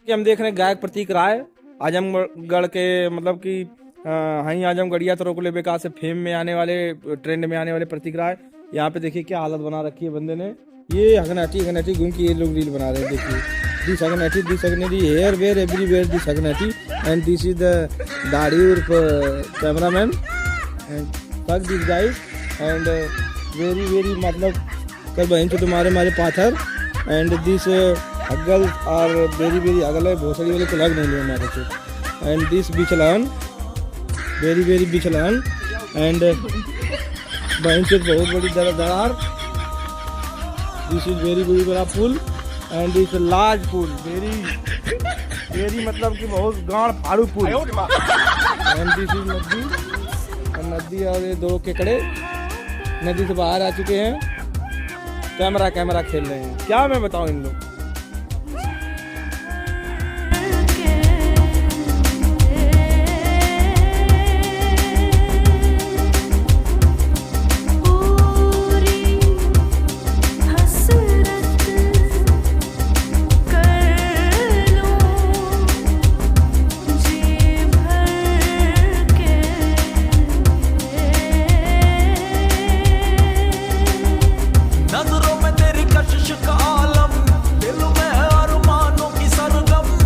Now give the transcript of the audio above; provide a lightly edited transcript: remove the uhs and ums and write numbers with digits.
कि हम देख रहे हैं गायक प्रतीक राय आजमगढ़ के मतलब कि हई आजमगढ़िया तो रोक ले बेकार से फेम में आने वाले ट्रेंड में आने वाले प्रतीक राय। यहाँ पे देखिए क्या हालत बना रखी है बंदे ने। ये हगनाटी घूम के ये लोग रील बना रहे हैं। देखिए दिस हगनाटी हेयर वेयर एवरीवेयर दिस हगनाटी एंड दिस इज द दाढ़ी उर्फ cameraman and fuck this guys and very मतलब कर बहन तो तुम्हारे मारे पाथर एंड दिस अगल और वेरी अगल है भोसड़ी वाले को लग नहीं लिया हमारे से एंड दिस बिचलान वेरी बिचलान एंड बहन से बहुत बड़ी दरार दिस इज वेरी बड़ा पुल एंड दिस लार्ज पुल वेरी मतलब कि बहुत गाड़ फाड़ू पुल एंड दिस इज नदी और ये दो केकड़े नदी से बाहर आ चुके हैं। कैमरा खेल रहे हैं। क्या मैं बताऊं इन लोग